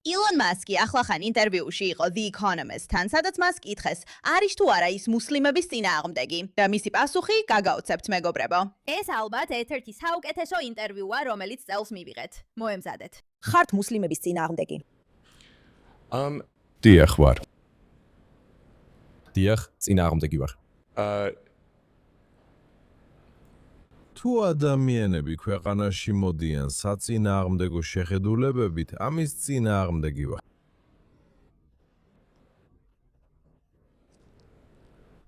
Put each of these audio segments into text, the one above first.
ილონ მასკი ახლახან ინტერვიუში იყო The Economist-თან, სადაც მას კითხეს, არის თუ არა ის მუსლიმების წინააღმდეგი და მისი პასუხი გაგაოცებთ მეგობრებო. ეს ალბათ ერთ-ერთი საუკეთესო ინტერვიუა, რომელიც წელს მივიღეთ. მოემზადეთ. ხართ მუსლიმების წინააღმდეგი? დიახ ვარ. დიახ, წინააღმდეგი ვარ. თუ ადამიანები ქვეყანაში მოდიან საწინააღმდეგო შეხედულებებით, ამის წინააღმდეგი ვარ.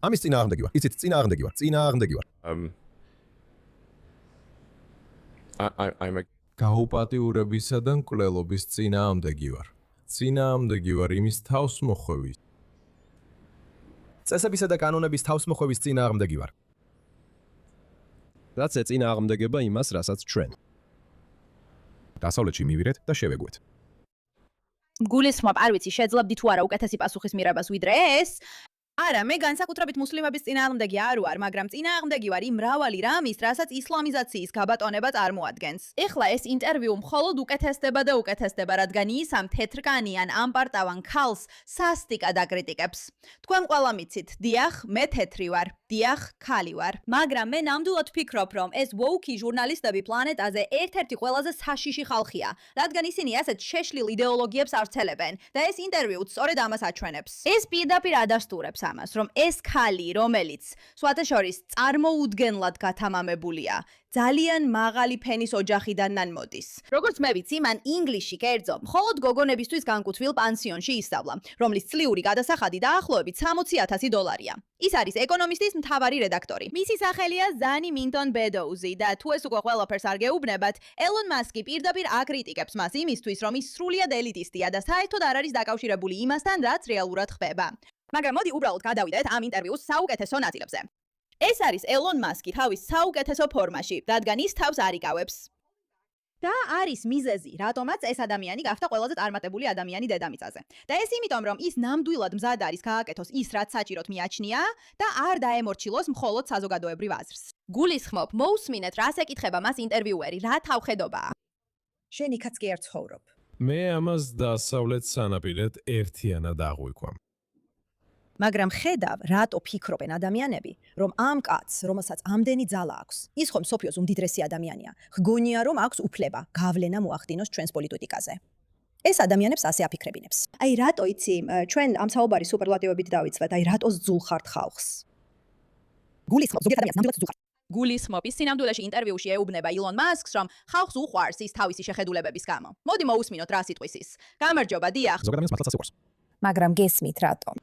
ამის წინააღმდეგი ვარ. იცით, წინააღმდეგი ვარ. წინააღმდეგი ვარ. გაუპატიურებისა და მკვლელობის წინააღმდეგი ვარ. წინააღმდეგი ვარ იმის თავსმოხვევის. წესებისა და კანონების თავსმოხვევის წინააღმდეგი ვარ. რაც ეწინააღმდეგება იმას, რასაც ჩვენ დასავლეთში მივიდეთ და შევეგუეთ. გულისხმობ, არ ვიცი, შეძლებდი თუ არა უკეთესი პასუხის მიღებას ვიდრე ეს. არა, მე განსაკუთრებით მუსლიმების წინააღმდეგი არ ვარ, მაგრამ წინააღმდეგი ვარ იმ მრავალი რამის, რასაც ისლამიზაციის გაბატონება წარმოადგენს. ეხლა ეს ინტერვიუ მხოლოდ უკეთესდება და უკეთესდება, რადგან ის ამ თეთრკანიან ამპარტავან ქალს სასტიკად აკრიტიკებს. თქვენ ყველა მიცით, დიახ, მე თეთრი ვარ, დიახ, ქალი ვარ. მაგრამ მე ნამდვილად ვფიქრობ, რომ ეს woke ჟურნალისტები პლანეტაზე ერთ-ერთი ყველაზე საშიში ხალხია, რადგან ისინი ასეთ შეშლილ იდეოლოგიებს ავრცელებენ და ეს ინტერვიუც სწორედ ამას აჩვენებს. ეს პირდაპირ ადასტურებს ამას, რომ ეს ქალი, რომელიც სხვათაშორის წარმოუდგენლად გათამამებულია, ძალიან მაღალი ფენის ოჯახიდანან მოდის. როგორც მე ვიცი, მან ინგლისში კერძო, მხოლოდ გოგონებისთვის განკუთვნილ პანსიონში ისწავლა, რომლის წლიური გადასახადი დაახლოებით $60,000-ია. ის არის ეკონომისტის მთავარი რედაქტორი. მისი სახელია ზანი მინტონ ბედოუზი და თუ ეს უკვე ყველაფერს არ გეუბნებათ, ელონ მასკი პირდაპირ აკრიტიკებს მას იმისთვის, რომ ის სრულიად ელიტისტია და საერთოდ არ არის დაკავშირებული იმასთან, რაც რეალურად ხდება. მაგრამ მოდი უბრალოდ გადავიდეთ ამ ინტერვიუს საუკეთესო ნაწილებზე. ეს არის ელონ მასკი თავის საუკეთესო ფორმაში, რადგან ის თავს არ იკავებს. და არის მიზეზი, რატომაც ეს ადამიანი გახდა ყველაზე წარმატებული ადამიანი დედამიწაზე. და ეს იმიტომ, რომ ის ნამდვილად მზად არის გააკეთოს ის, რაც საჭიროდ მიაჩნია და არ დაემორჩილოს მხოლოდ საზოგადოებრივ აზრს. გულისხმობ, მოусმინეთ, რას ეკითხება მას ინტერვიუერი, რა თავხედობაა. შენ იქაც კი არ ცხოვრობ. მე ამას დასავლეთ სანაპირეთ ერთიანად აღვიქვამ. მაგრამ ხედავ, რატო ფიქრობენ ადამიანები, რომ ამ კაცს, რომელსაც ამდენი ძალა აქვს, ის ხომ მსოფლიოს უმდიდრესი ადამიანია, ჰგონია, რომ აქვს უფლება, გავლენა მოახდინოს ჩვენს პოლიტიკაზე. ეს ადამიანებს ასე აფიქრებინებს. აი, რატო იცი, ჩვენ ამ საუბარი სუპერლატივებით დავიწყეთ, აი, რატო ზულხართ ხალხს? გულისხმობ, ზოგიერთ ადამიანს ნამდვილად ზულხართ. გულისხმობ, ის სინამდვილეში ინტერვიუში ეუბნება ილონ მასკს, რომ ხალხს უყვარს ის თავისი შეხედულებების გამო. მოდი მოусმინოთ, რა სიტყვის ის. გამარჯობა, დიახ. ზოგადად ადამიანს მართლაც უყვარს. მაგრამ გესმით რატომ?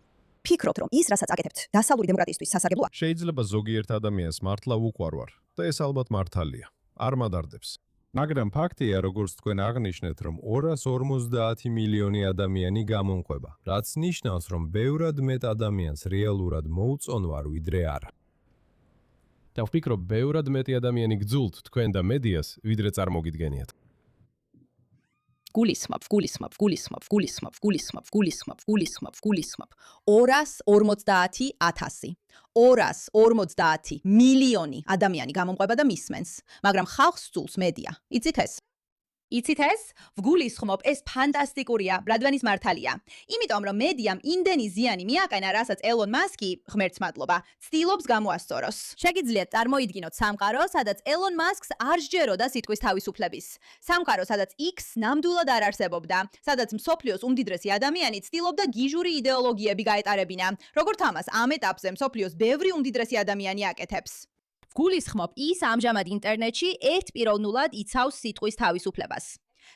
ფიქრობთ, რომ ის, რასაც აკეთებთ, დასავლური დემოკრატიისთვის სასარგებლოა? შეიძლება ზოგიერთ ადამიანს მართლა უყვარვარ და ეს ალბათ მართალია. არ მადარდებს. მაგრამ ფაქტია, როგორც თქვენ აღნიშნეთ, რომ 250 მილიონი ადამიანი გამომყვება, რაც ნიშნავს, რომ ბევრად მეტ ადამიანს რეალურად მოუწონვარ ვიდრე არა. და ვფიქრობ, ბევრად მეტი ადამიანი გძულთ თქვენ და მედიას, ვიდრე წარმოგიდგენიათ. გულისხმობ, გულისხმობ, გულისხმობ, გულისხმობ, გულისხმობ, გულისხმობ, გულისხმობ, გულისხმობ. 250,000. 250 მილიონი ადამიანი გამომყვება და მისმენს, მაგრამ ხალხს სძულს მედია. იცით ეს? იცით ეს? ვგულისხმობ, ეს ფანტასტიკურია, რადგან ის მართალია. იმიტომ, რომ მედიამ იმდენი ზიანი მიაყენა, რასაც ელონ მასკი, ღმერთს მადლობა, ცდილობს გამოასწოროს. შეგიძლიათ წარმოიდგინოთ სამყარო, სადაც ელონ მასკს არ სჯეროდა სიტყვის თავისუფლების. სამყარო, სადაც X ნამდვილად არ არსებობდა, სადაც მსოფლიოს უმდიდრესი ადამიანი ცდილობდა გიჟური იდეოლოგიები გაეტარებინა, როგორც ამას ამ ეტაპზე მსოფლიოს ბევრი უმდიდრესი ადამიანი აკეთებს. გულისხმობ, ის ამჟამად ინტერნეტში ერთპიროვნულად იცავს სიტყვის თავისუფლებას.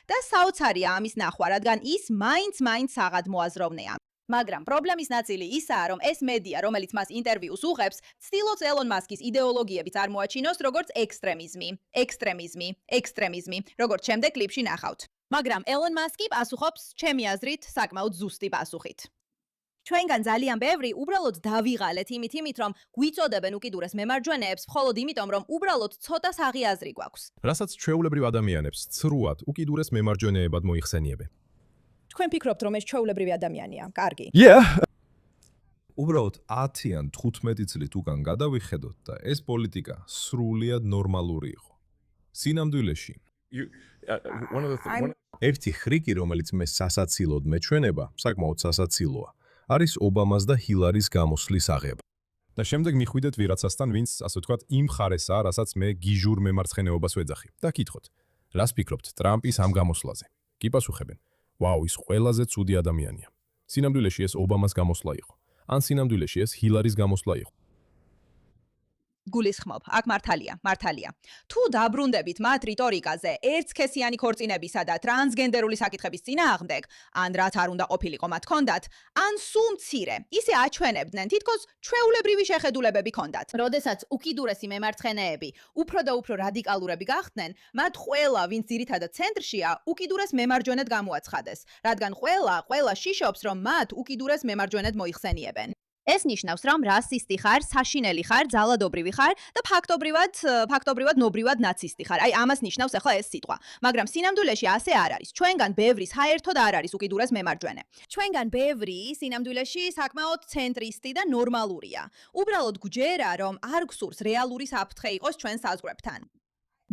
და საოცარია ამის ნახვა, რადგან ის მაინც საღად მოაზროვნეა. მაგრამ პრობლემის ნაწილი ისაა, რომ ეს მედია, რომელიც მას ინტერვიუს უღებს, ცდილობს ელონ მასკის იდეოლოგიები წარმოაჩინოს როგორც ექსტრემიზმი, როგორც შემდეგ კლიპში ნახავთ. მაგრამ ელონ მასკი პასუხობს, ჩემი აზრით, საკმაოდ ზუსტი პასუხით. ჩვენგან ძალიან ბევრი უბრალოდ დავიღალეთ იმით, რომ გვიწოდებენ უკიდურეს მემარჯვენეებს, მხოლოდ იმიტომ, რომ უბრალოდ ცოტა საღი აზრი გვაქვს. რასაც ჩვეულებრივ ადამიანებს ცრუად უკიდურეს მემარჯვენეებად მოიხსენიებენ. თქვენ ფიქრობთ, რომ ეს ჩვეულებრივი ადამიანია? კარგი. უბრალოდ 10 ან 15 წლით უკან გადავიხედოთ და ეს პოლიტიკა სრულიად ნორმალური იყო. სინამდვილეში ერთი ხრიკი, რომელიც მე სასაცილოდ მეჩვენება, საკმაოდ სასაცილოა, არის ობამას და ჰილარის გამოსვლის აღება. და შემდეგ მიხვიდეთ ვიღაცასთან, ვინც, ასე ვთქვათ, იმ ხარესაა, რასაც მე გიჟურ მემარცხენეობას ვეძახი. და კითხოთ, რას ფიქრობთ ტრამპის ამ გამოსვლაზე? კი პასუხებენ: ვაუ, ის ყველაზე ცუდი ადამიანია. სინამდვილეში ეს ობამას გამოსვლა იყო. ან სინამდვილეში ეს ჰილარის გამოსვლა იყო. გულისხმობ, აქ მართალია. თუ დაბრუნდებით მათ რიტორიკაზე, ერთსქესიანი ქორწინებისა და ტრანსგენდერული საკითხების წინააღმდეგ, ან რაც არ უნდა ყოფილიყო მათ ჰქონდათ, ან სულ მცირე, ისე აჩვენებდნენ, თითქოს ჩვეულებრივი შეხედულებები ჰქონდათ. როდესაც უკიდურესი მემარცხენეები უფრო და უფრო რადიკალურები გახდნენ, მათ ყველა, ვინც ძირითადად ცენტრშია, უკიდურეს მემარჯვენედ გამოაცხადეს, რადგან ყველა შიშობს, რომ მათ უკიდურეს მემარჯვენედ მოიხსენიებენ. ეს ნიშნავს, რომ რასისტი ხარ, საშინელი ხარ, ძალადობრივი ხარ და ფაქტობრივად ნობრივად ნაცისტი ხარ. აი, ამას ნიშნავს ახლა ეს სიტყვა. მაგრამ სინამდვილეში ასე არ არის. ჩვენგან ბევრი საერთოდ არ არის უკიდურეს მემარჯვენე. ჩვენგან ბევრი სინამდვილეში საკმაოდ ცენტრისტი და ნორმალურია. უბრალოდ გვჯერა, რომ არ გსურს რეალური საფრთხე იყოს ჩვენ საზღვრებთან.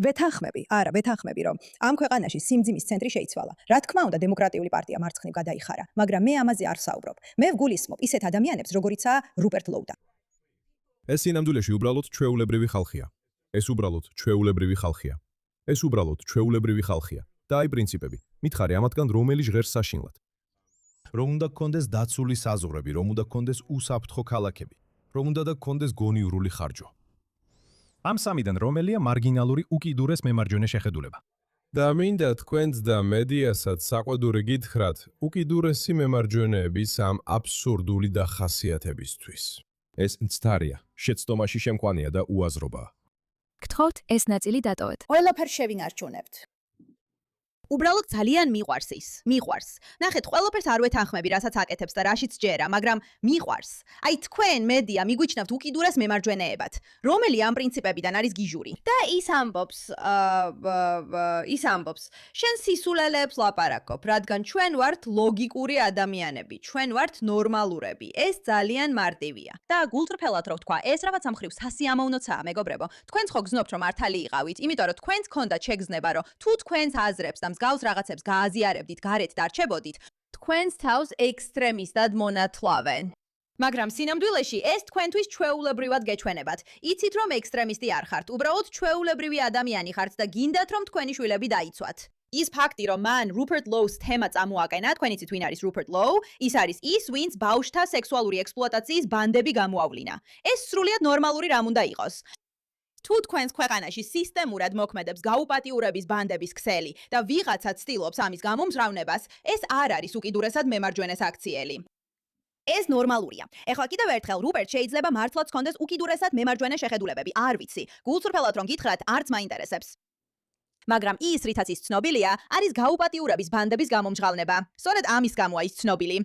ვეთანხმები, რომ ამ ქვეყანაში სიმძიმის ცენტრი შეიცვალა. რა თქმა უნდა, დემოკრატიული პარტია მარცხნივ გადაიხარა, მაგრამ მე ამაზე არ ვსაუბრობ. მე ვგულისხმობ ისეთ ადამიანებს, როგორიცაა რუპერტ ლოუ. ეს სინამდვილეში უბრალოდ ჩვეულებრივი ხალხია. ეს უბრალოდ ჩვეულებრივი ხალხია. და აი პრინციპები. მითხარი ამათგან რომელი ჟღერს საშინლად? რომ უნდა გქონდეს დაცული საზღვრები, რომ უნდა გქონდეს უსაფრთხო ქალაქები, რომ უნდა და გქონდეს გონივრული ხარჯვა. ამ სამიდან რომელია მარგინალური უკიდურეს მემარჯვენე შეხედულება? და მინდა თქვენც და მედიასაც საყვედური გითხრათ უკიდურესი მემარჯვენეების ამ აბსურდული დახასიათებისთვის. ეს მცდარია, შეცდომაში შემყვანია და უაზრობაა. გთხოვთ, ეს ნაწილი დატოვეთ. ყველაფერს შევინარჩუნებთ. უბრალოდ ძალიან მიყვარს ის. ნახეთ, ყველაფერს არ ვეთანხმები, რასაც აკეთებს და რაშიც ჯერა, მაგრამ მიყვარს. აი თქვენ მედია მიგვიჩნევთ უკიდურეს მემარჯვენეებად, რომელი ამ პრინციპებიდან არის გიჟური. და ის ამბობს, შენ სისულელეებს ლაპარაკობ, რადგან ჩვენ ვართ ლოგიკური ადამიანები, ჩვენ ვართ ნორმალურები. ეს ძალიან მარტივია. და გულწრფელად რო ვთქვა, ეს რაღაც ამ ხრივ სასიამოვნოა, მეგობრებო. თქვენც ხო გზნობთ, რომ მართალი იყავით, იმიტომ რომ თქვენც გქონდათ შეგრძნება, რომ თუ თქვენს აზრებს და მსგავს რაღაცებს გააზიარებდით, გარეთ დარჩებოდით, თქვენს თავს ექსტრემისტად მონათლავენ. მაგრამ სინამდვილეში ეს თქვენთვის ჩვეულებრივად გეჩვენებათ. იცით, რომ ექსტრემისტი არ ხართ, უბრალოდ ჩვეულებრივი ადამიანი ხართ და გინდათ, რომ თქვენი შვილები დაიცვათ. ის ფაქტი, რომ მან რუპერტ ლოუს თემა წამოაყენა, თქვენ იცით, ვინ არის რუპერტ ლოუ, ის არის ის, ვინც ბავშვთა სექსუალური ექსპლუატაციის ბანდები გამოავლინა. ეს სრულიად ნორმალური რამ უნდა იყოს. თუ თქვენს ქვეყანაში სისტემურად მოქმედებს გაუპატიურების ბანდების ქსელი და ვიღაცა ცდილობს ამის გამომზრავნებას, ეს არ არის უკიდურესად მემარჯვენეს აქციელი. ეს ნორმალურია. ეხლა კიდევ ერთხელ რუპერტ შეიძლება მართლაც ჰქონდეს უკიდურესად მემარჯვენე შეხედულებები. არ ვიცი. გულწრფელად რომ გითხრათ, არც მაინტერესებს. მაგრამ ის, რითაც ის ცნობილია, არის გაუპატიურების ბანდების გამომჟღავნება. სწორედ ამის გამოა ის ცნობილი.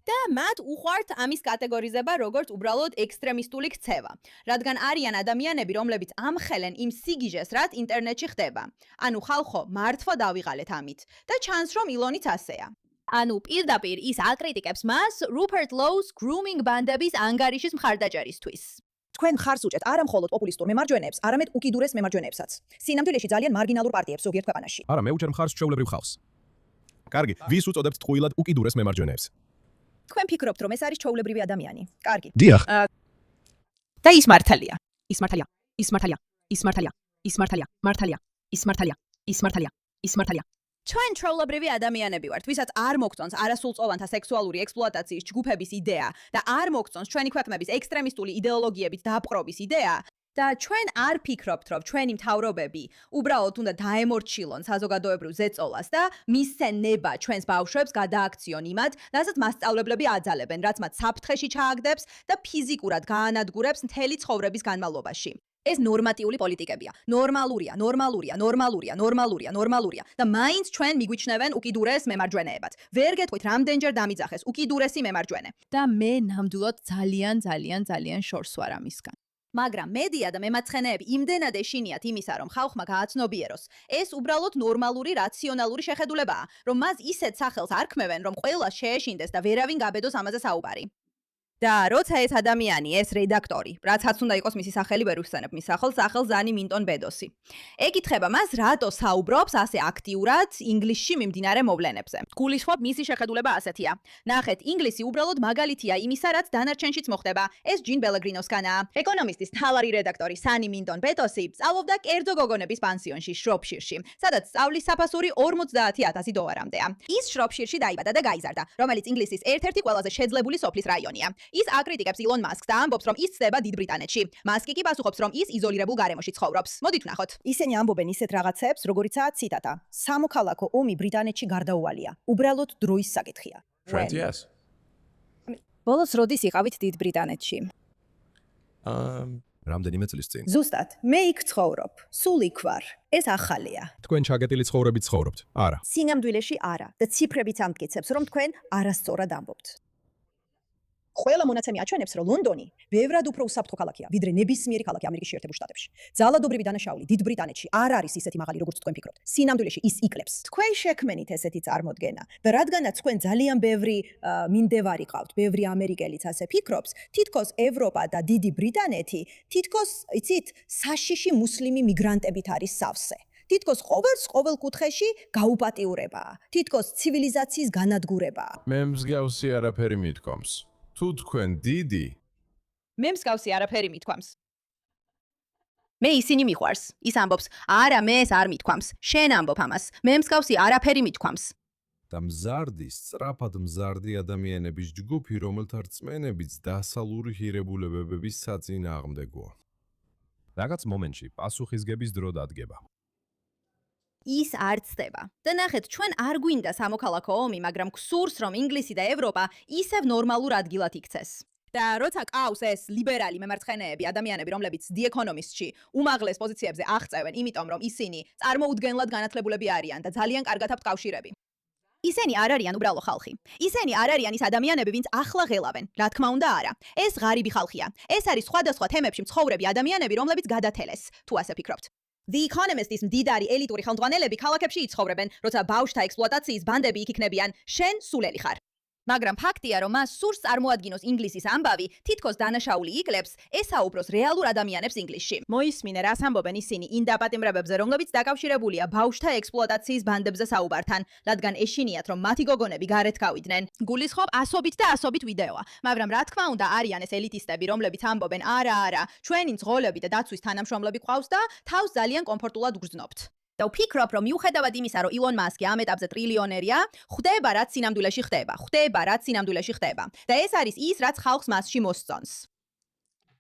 და მათ უყვართ ამის კატეგორიზება როგორც უბრალოდ ექსტრემისტული ქცევა, რადგან არიან ადამიანები, რომლებიც ამხელენ იმ სიგიჟეს, რაც ინტერნეტში ხდება. ანუ ხალხო, მართვა დავიღალეთ ამით და ჩანს, რომ ილონიც ასეა. ანუ პირდაპირ ის აკრიტიკებს მას რუპერტ ლოუს grooming ბანდების ანგარიშის მხარდაჭერისთვის. თქვენ ხარს უჭერთ არა მხოლოდ პოპულისტურ მემარჯვენეებს, არამედ უკიდურეს მემარჯვენეებსაც. სინამდვილეში ძალიან მარგინალურ პარტიებს ზოგიერთ ქვეყანაში. არა, მე უჭერ მხარს ჩვეულებრივ ხალხს. კარგი, ვის უწოდებთ ტყუილად უკიდურეს მემარჯვენეებს? თქვენ ფიქრობთ, რომ ეს არის ჩვეულებრივი ადამიანი? კარგი. დიახ. და ის მართალია. ჩვენ ჩვეულებრივი ადამიანები ვართ, ვისაც არ მოგწონს არასრულწლოვანთა სექსუალური ექსპლუატაციის ჯგუფების იდეა და არ მოგწონს ჩვენი ქვეყნების ექსტრემისტული იდეოლოგიებით დაპყრობის იდეა. და ჩვენ არ ფიქრობთ, რომ ჩვენი მთავრობები უბრალოდ უნდა დაემორჩილონ საზოგადოებრივ ზეწოლას და მისცენ ნება ჩვენს ბავშვებს გადააქციონ იმად, რასაც მასწავლებლები აძალებენ, რაც მათ საფრთხეში ჩააგდებს და ფიზიკურად გაანადგურებს მთელი ცხოვრების განმავლობაში. ეს ნორმატიული პოლიტიკებია. ნორმალურია და მაინც ჩვენ მიგვიჩნევენ უკიდურეს მემარჯვენეებად. ვერ გეტყვით, რამდენჯერ დამიძახეს უკიდურესი მემარჯვენე. და მე ნამდვილად ძალიან შორს ვარ ამისგან. მაგრამ მედია და მემარცხენეები იმდენად ეშინიათ იმისა, რომ ხალხმა გააცნობიეროს, ეს უბრალოდ ნორმალური, რაციონალური შეხედულებაა, რომ მას ისეთ სახელს არ ქმევენ, რომ ყველა შეეშინდეს და ვერავინ გაბედოს ამაზე საუბარი. და როცა ეს ადამიანი, ეს რედაქტორი, რაცაც უნდა იყოს მისი სახელი ვერ ვიხსენებ მის სახელს ზანი მინტონ ბედოსი. ეკითხება მას, რატო საუბრობს ასე აქტიურად ინგლისში მიმდინარე მოვლენებზე. გულისხმობ მისი შეხედულება ასეთია. ნახეთ, ინგლისი უბრალოდ მაგალითია იმისა, რაც დანარჩენშიც მოხდება. ეს ჯინ ბელეგრინოსგანაა. ეკონომისტის მთავარი რედაქტორი სანი მინტონ ბედოსი სწავლობდა კერძო გოგონების პანსიონში შროფშირში, სადაც სწავლის საფასური 50,000 დოლარამდეა. ის შროფშირში დაიბადა და გაიზარდა, რომელიც ინგლისის ერთ-ერთი ყველაზე შეძლებული სოფლის რაიონია. ის აკრიტიკებს ილონ მასკს და ამბობს, რომ ის ცდება დიდ ბრიტანეთში. მასკი კი პასუხობს, რომ ის იზოლირებულ გარემოში ცხოვრობს. მოდით ვნახოთ. ისინი ამბობენ ისეთ რაღაცებს, როგორიცაა ციტატა. სამოქალაქო ომი ბრიტანეთში გარდაუვალია. უბრალოდ დროის საკითხია. Trent, yes. ბოლოს როდის იყავით დიდ ბრიტანეთში? რამდენიმე წლის წინ. ზუსტად, მე იქ ცხოვრობ. სულ იქ ვარ. ეს ახალია. თქვენ ჩაგეტილი ცხოვრებით ცხოვრობთ? არა. სინამდვილეში არა და ციფრებიც ამტკიცებს, რომ თქვენ არასწორად ამბობთ. ყველა მონაცემი აჩვენებს, რომ ლონდონი ბევრად უფრო უსაფრთხო ქალაქია, ვიდრე ნებისმიერი ქალაქი ამერიკის შეერთებულ შტატებში. ძალადობრივი დანაშაული დიდ ბრიტანეთში არ არის ისეთი მაღალი, როგორც თქვენ ფიქრობთ. სინამდვილეში ის იკლებს. თქვენ შექმენით ესეთი წარმოდგენა და რადგანაც თქვენ ძალიან ბევრი მინდევარი ყავთ, ბევრი ამერიკელიც ასე ფიქრობს, თითქოს ევროპა და დიდი ბრიტანეთი თითქოს, იცით, საშიში მუსლიმი მიგრანტებით არის სავსე. თითქოს ყოველ კუთხეში გაუპატიურებაა. თითქოს ცივილიზაციის განადგურებაა. მე მსგავსი არაფერი მithkoms. თუ თქვენ დიდი მე მსგავსი არაფერი მithkoms. მე ისინი მიყვარს. ის ამბობს, არა, მე ეს არ მithkoms. შენ ამბობ ამას. მე მსგავსი არაფერი მithkoms. და მზარდი, სწრაფად მზარდი ადამიანების ჯგუფი, რომელთა რწმენებიც დასალური ღირებულებების საწინააღმდეგოა. რაღაც მომენტში პასუხისგების დრო დადგება. ის არ ცდება. და ნახეთ, ჩვენ არ გვინდა სამოქალაქო ომი, მაგრამ გსურს, რომ ინგლისი და ევროპა ისევ ნორმალურ ადგილად იქცეს. და როცა ყავს ეს ლიბერალი მემარცხენეები, ადამიანები, რომლებიც The Economist-ში უმაღლეს პოზიციებზე აღწევენ, იმიტომ რომ ისინი წარმოუდგენლად განათლებულები არიან და ძალიან კარგად აქვთ კავშირები. ისინი არ არიან უბრალო ხალხი. ისინი არ არიან ის ადამიანები, ვინც ახლა ღელავენ. რა თქმა უნდა, არა. ეს ღარიბი ხალხია. ეს არის სხვადასხვა თემებში მცხოვრები ადამიანები, რომლებიც გადათელეს, თუ ასე ფიქრობთ. The Economist-ის მდიდარი ელიტური ხელმძღვანელები ქალაქებში იცხოვრებენ, როცა ბავშვთა ექსპლუატაციის ბანდები იქ იქნებიან, შენ სულელი ხარ. მაგრამ ფაქტია, რომ მას სურს წარმოადგინოს ინგლისის ამბავი, თითქოს დანაშაული იკლებს, ესაუბროს რეალურ ადამიანებს ინგლისში. მოისმინე, რას ამბობენ ისინი იმ დაპატიმრებებზე, რომლებიც დაკავშირებულია ბავშვთა ექსპლუატაციის ბანდებზე საუბართან, რადგან ეშინიათ, რომ მათი გოგონები გარეთ გავიდნენ. გულისხმობ ასობით და ასობით ვიდეოა, მაგრამ რა თქმა უნდა, არიან ეს ელიტისტები, რომლებიც ამბობენ, არა, ჩვენი მძღოლები და დაცვის თანამშრომლები ყავს და თავს ძალიან კომფორტულად ვგრძნობთ. და ვფიქრობ, რომ მიუხედავად იმისა, რომ ილონ მასკი ამ ეტაპზე ტრილიონერია, ხდება რაც სინამდვილეში ხდება. და ეს არის ის, რაც ხალხს მასში მოსწონს.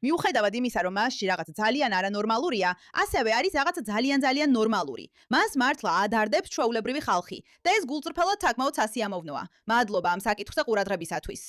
მიუხედავად იმისა, რომ მასში რაღაც ძალიან არანორმალურია, ასევე არის რაღაც ძალიან ნორმალური. მას მართლა ადარდებს ჩვეულებრივი ხალხი და ეს გულწრფელად თაკმაოდ სასიამოვნოა. მადლობა ამ საკითხზე ყურადღებისათვის.